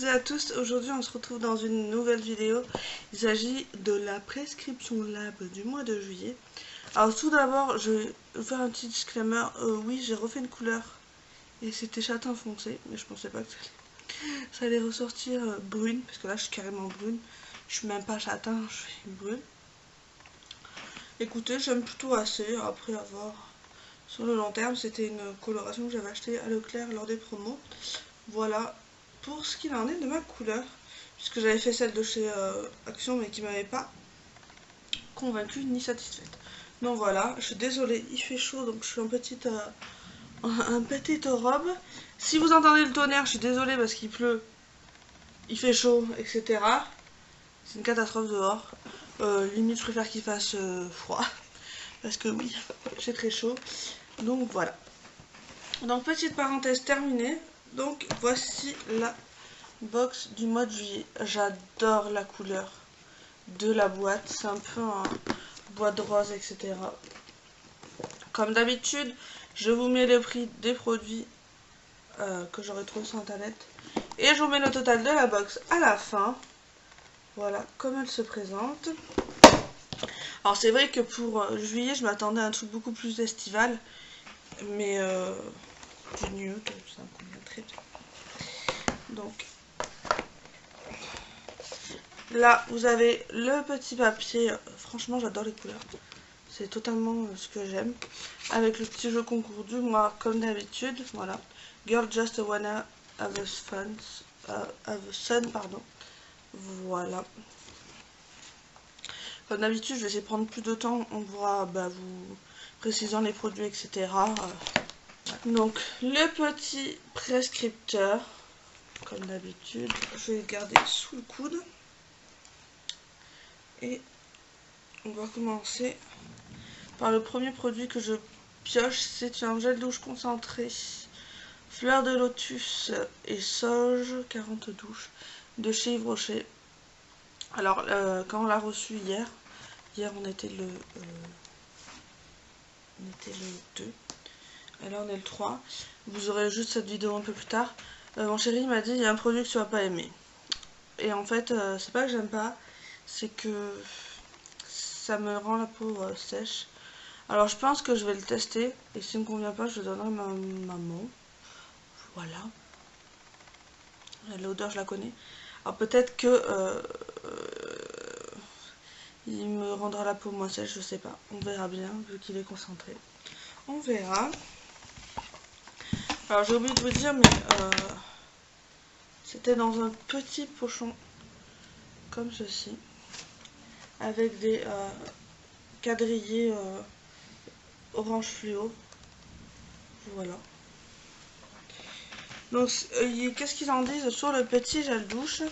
toutes et à tous, aujourd'hui on se retrouve dans une nouvelle vidéo. Il s'agit de la prescription lab du mois de juillet. Alors tout d'abord, je vais faire un petit disclaimer. Oui, j'ai refait une couleur et c'était châtain foncé, mais je pensais pas que ça allait ressortir brune, parce que là je suis carrément brune. Je suis même pas châtain, je suis brune. Écoutez, j'aime plutôt assez, après avoir... Sur le long terme, c'était une coloration que j'avais achetée à Leclerc lors des promos. Voilà pour ce qu'il en est de ma couleur, puisque j'avais fait celle de chez Action mais qui m'avait pas convaincue ni satisfaite. Donc voilà, je suis désolée, il fait chaud donc je suis en petite robe. Si vous entendez le tonnerre, je suis désolée parce qu'il pleut, il fait chaud, etc. C'est une catastrophe dehors. Limite je préfère qu'il fasse froid, parce que oui, c'est très chaud. Donc voilà. Donc petite parenthèse terminée. Donc voici la box du mois de juillet. J'adore la couleur de la boîte. C'est un peu un boîte rose, etc. Comme d'habitude, je vous mets le prix des produits que j'aurais trouvé sur internet. Et je vous mets le total de la box à la fin. Voilà comme elle se présente. Alors c'est vrai que pour juillet, je m'attendais à un truc beaucoup plus estival. Mais du nude, ça me convient très bien. Donc là, vous avez le petit papier. Franchement, j'adore les couleurs. C'est totalement ce que j'aime. Avec le petit jeu concours du mois, comme d'habitude. Voilà. Girl just wanna have sun, pardon. Voilà. Comme d'habitude, je vais essayer de prendre plus de temps. On pourra vous précisant les produits, etc. Donc, le petit prescripteur. Comme d'habitude, je vais le garder sous le coude. Et on va commencer par le premier produit que je pioche. C'est un gel douche concentré fleur de lotus et sauge 40 douches de chez Yves Rocher. Alors quand on l'a reçu hier on était le 2 et là on est le 3. Vous aurez juste cette vidéo un peu plus tard. Mon chéri m'a dit il y a un produit que tu vas pas aimer. Et en fait c'est pas que j'aime pas, c'est que ça me rend la peau sèche. Alors je pense que je vais le tester et s'il me convient pas je le donnerai à ma maman. Voilà. L'odeur je la connais. Alors peut-être que il me rendra la peau moins sèche, je sais pas. On verra bien vu qu'il est concentré. On verra. Alors j'ai oublié de vous dire mais c'était dans un petit pochon comme ceci. Avec des quadrillés orange fluo. Voilà. Donc, qu'est-ce qu'ils en disent sur le petit gel douche?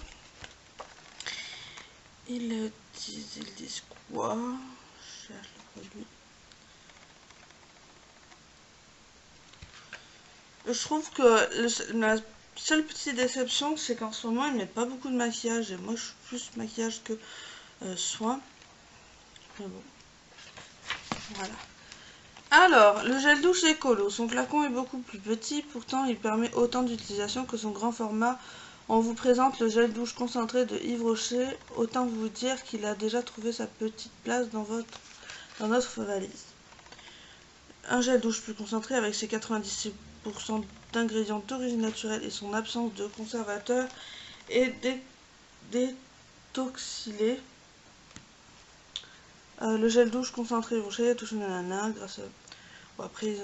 Ils disent quoi? Je cherche le produit. Je trouve que la seule petite déception, c'est qu'en ce moment, ils mettent pas beaucoup de maquillage. Et moi, je suis plus maquillage que soin. Mais bon. Voilà. Alors, le gel douche écolo. Son flacon est beaucoup plus petit, pourtant il permet autant d'utilisation que son grand format. On vous présente le gel douche concentré de Yves Rocher. Autant vous dire qu'il a déjà trouvé sa petite place dans notre valise. Un gel douche plus concentré avec ses 96% d'ingrédients d'origine naturelle et son absence de conservateur et détoxylé. Le gel douche concentré Yves Rocher touche nanana grâce à... Bon, après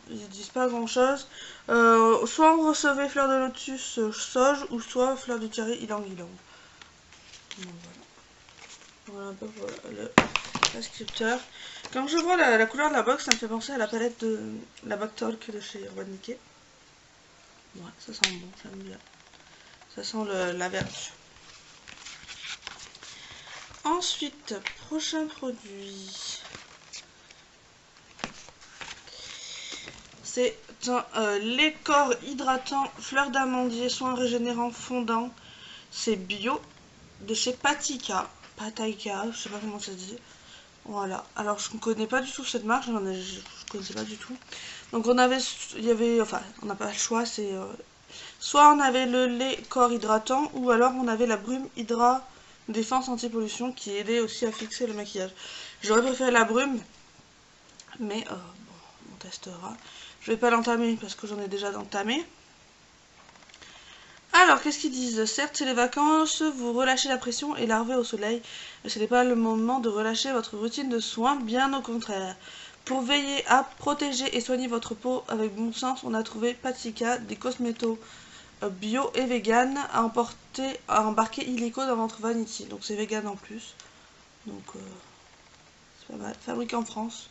ils disent pas grand chose. Soit on recevait fleur de lotus sauge ou soit fleur de tiare ylang ylang. Voilà un peu le prescripteur. Quand je vois la couleur de la box, ça me fait penser à la palette de la Back Talk de chez Urban Decay. Ouais, ça sent bon, j'aime bien. Ça sent la vertu. Ensuite, prochain produit. C'est un lait corps hydratant, fleur d'amandier, soin régénérant fondant. C'est bio de chez Patika. Patika, je sais pas comment ça se dit. Voilà. Alors je ne connais pas du tout cette marque, je connaissais pas du tout. Donc on n'a pas le choix, c'est Soit on avait le lait corps hydratant, ou alors on avait la brume Hydra Défense Anti-Pollution qui aidait aussi à fixer le maquillage. J'aurais préféré la brume, mais bon, on testera. Je vais pas l'entamer parce que j'en ai déjà entamé. Alors, qu'est-ce qu'ils disent? Certes, c'est les vacances, vous relâchez la pression et larvez au soleil, mais ce n'est pas le moment de relâcher votre routine de soins, bien au contraire. Pour veiller à protéger et soigner votre peau avec bon sens, on a trouvé Patika, des cosmétos bio et vegan à embarquer illico dans votre vanity. Donc c'est vegan en plus. Donc c'est pas mal. Fabriqué en France,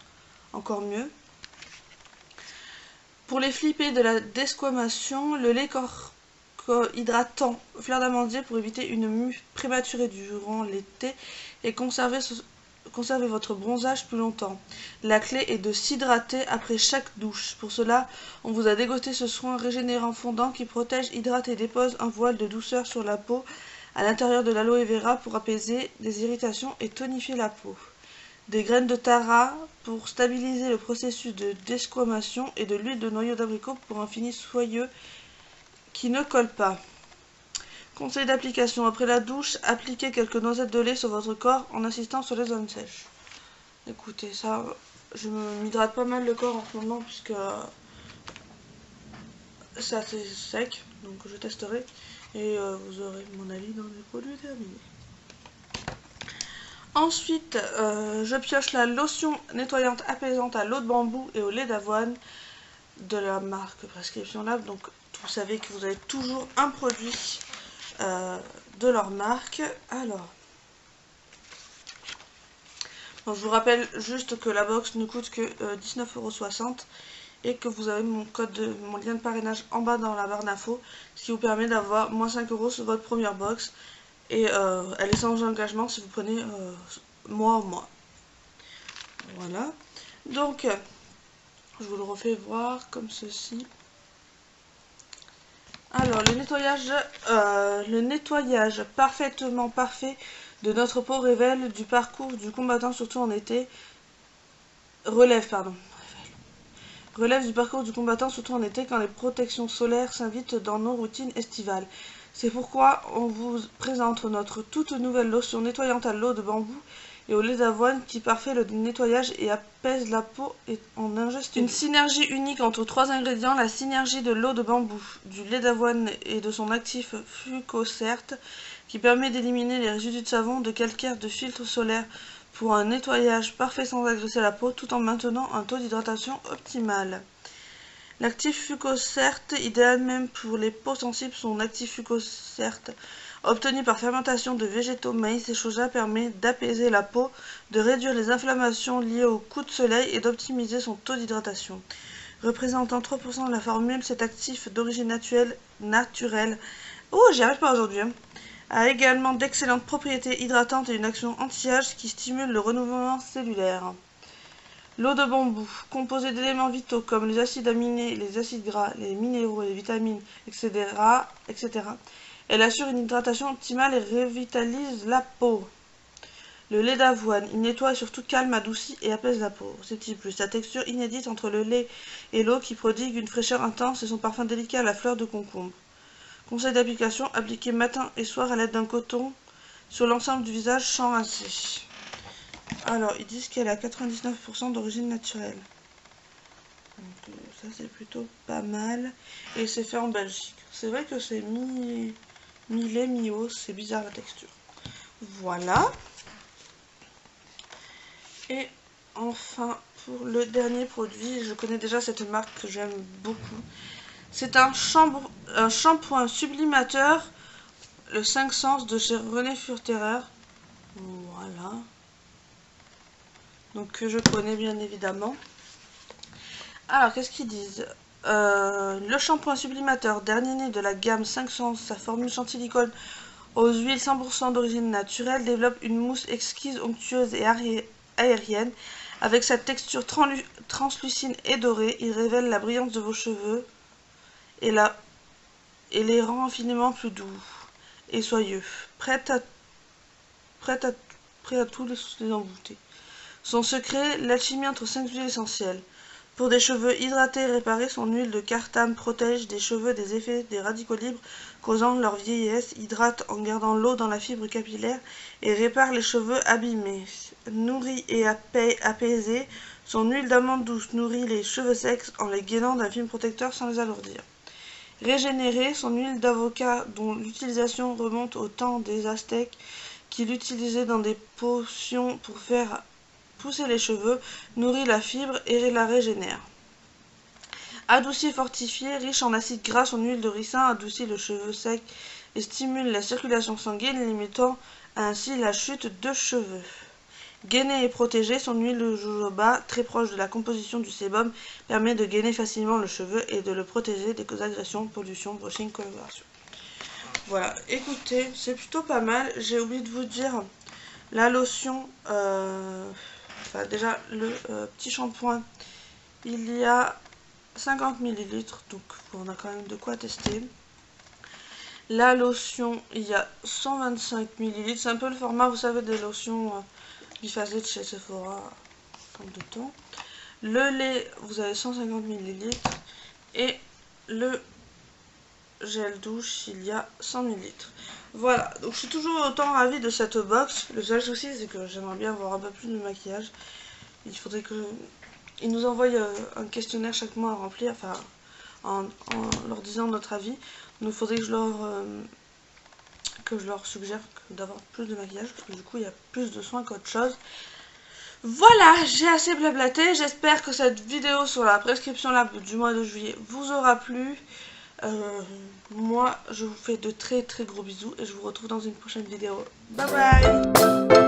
encore mieux. Pour les flippés de la desquamation, le lait corps hydratant fleur d'amandier pour éviter une mue prématurée durant l'été et conserver votre bronzage plus longtemps. La clé est de s'hydrater après chaque douche. Pour cela, on vous a dégoté ce soin régénérant fondant qui protège, hydrate et dépose un voile de douceur sur la peau à l'intérieur de l'aloe vera pour apaiser les irritations et tonifier la peau. Des graines de tara pour stabiliser le processus de desquamation et de l'huile de noyau d'abricot pour un fini soyeux qui ne colle pas. Conseil d'application. Après la douche, appliquez quelques noisettes de lait sur votre corps en insistant sur les zones sèches. Écoutez, ça, je m'hydrate pas mal le corps en ce moment puisque c'est assez sec, donc je testerai et vous aurez mon avis dans les produits terminés. Ensuite, je pioche la lotion nettoyante apaisante à l'eau de bambou et au lait d'avoine de la marque Prescription Lab. Donc vous savez que vous avez toujours un produit de leur marque. Alors, bon, je vous rappelle juste que la box ne coûte que 19,60 € et que vous avez mon lien de parrainage en bas dans la barre d'infos, ce qui vous permet d'avoir moins 5 € sur votre première box. Et elle est sans engagement si vous prenez mois au mois. Voilà. Donc, je vous le refais voir comme ceci. Alors, le nettoyage parfaitement parfait de notre peau révèle du parcours du combattant, surtout en été. Relève du parcours du combattant, surtout en été, quand les protections solaires s'invitent dans nos routines estivales. C'est pourquoi on vous présente notre toute nouvelle lotion nettoyante à l'eau de bambou et au lait d'avoine qui parfait le nettoyage et apaise la peau en ingeste. Une synergie unique entre 3 ingrédients, la synergie de l'eau de bambou, du lait d'avoine et de son actif Fucocert qui permet d'éliminer les résidus de savon, de calcaire, de filtre solaire pour un nettoyage parfait sans agresser la peau tout en maintenant un taux d'hydratation optimal. L'actif Fucocert, idéal même pour les peaux sensibles, son actif Fucocert, obtenu par fermentation de végétaux, maïs et soja, permet d'apaiser la peau, de réduire les inflammations liées au coup de soleil et d'optimiser son taux d'hydratation. Représentant 3% de la formule, cet actif d'origine naturelle, j'y arrive pas aujourd'hui, a également d'excellentes propriétés hydratantes et une action anti-âge qui stimule le renouvellement cellulaire. L'eau de bambou, composée d'éléments vitaux comme les acides aminés, les acides gras, les minéraux, les vitamines, etc., elle assure une hydratation optimale et revitalise la peau. Le lait d'avoine, il nettoie et surtout calme, adoucit et apaise la peau. C'est plus sa texture inédite entre le lait et l'eau qui prodigue une fraîcheur intense et son parfum délicat à la fleur de concombre. Conseil d'application, appliquer matin et soir à l'aide d'un coton sur l'ensemble du visage sans rincer. Alors, ils disent qu'elle a 99% d'origine naturelle. Donc, ça, c'est plutôt pas mal. Et c'est fait en Belgique. C'est vrai que c'est mi-lait, mi-eau. C'est bizarre la texture. Voilà. Et enfin, pour le dernier produit, je connais déjà cette marque que j'aime beaucoup. C'est un shampoing sublimateur, le 5 Sens de chez René Furterer. Voilà. Donc que je connais bien évidemment. Alors, qu'est-ce qu'ils disent? Le shampoing sublimateur, dernier né de la gamme 5 Sens, sa formule chantilicone aux huiles 100% d'origine naturelle, développe une mousse exquise, onctueuse et aérienne. Avec sa texture translucide et dorée, il révèle la brillance de vos cheveux et les rend infiniment plus doux et soyeux, prêt à tous les embouter. Son secret, l'alchimie entre 5 huiles essentielles. Pour des cheveux hydratés et réparés, son huile de cartame protège des cheveux des effets des radicaux libres causant leur vieillesse, hydrate en gardant l'eau dans la fibre capillaire et répare les cheveux abîmés. Nourrit et apaisé, son huile d'amande douce nourrit les cheveux secs en les gainant d'un film protecteur sans les alourdir. Régénéré, son huile d'avocat, dont l'utilisation remonte au temps des Aztèques, qui l'utilisaient dans des potions pour faire pousser les cheveux, nourrit la fibre et la régénère. Adouci et fortifié, riche en acides gras, son huile de ricin adoucit le cheveu sec et stimule la circulation sanguine, limitant ainsi la chute de cheveux. Gainé et protégé, son huile de jojoba, très proche de la composition du sébum, permet de gainer facilement le cheveu et de le protéger des agressions, pollution, brushing, coloration. Voilà, écoutez, c'est plutôt pas mal. J'ai oublié de vous dire la lotion, enfin déjà le petit shampoing, il y a 50 ml, donc on a quand même de quoi tester. La lotion, il y a 125 ml, c'est un peu le format, vous savez, des lotions biphasé chez Sephora en de temps. Le lait, vous avez 150 ml et le gel douche, il y a 100 ml. Voilà, donc je suis toujours autant ravie de cette box. Le seul souci, c'est que j'aimerais bien avoir un peu plus de maquillage. Il faudrait que ils nous envoient un questionnaire chaque mois à remplir, enfin en leur disant notre avis. Donc il faudrait que je leur suggère d'avoir plus de maquillage, parce que du coup il y a plus de soins qu'autre chose. Voilà, j'ai assez blablaté. J'espère que cette vidéo sur la prescription lab du mois de juillet vous aura plu. Moi, je vous fais de très très gros bisous et je vous retrouve dans une prochaine vidéo. Bye bye!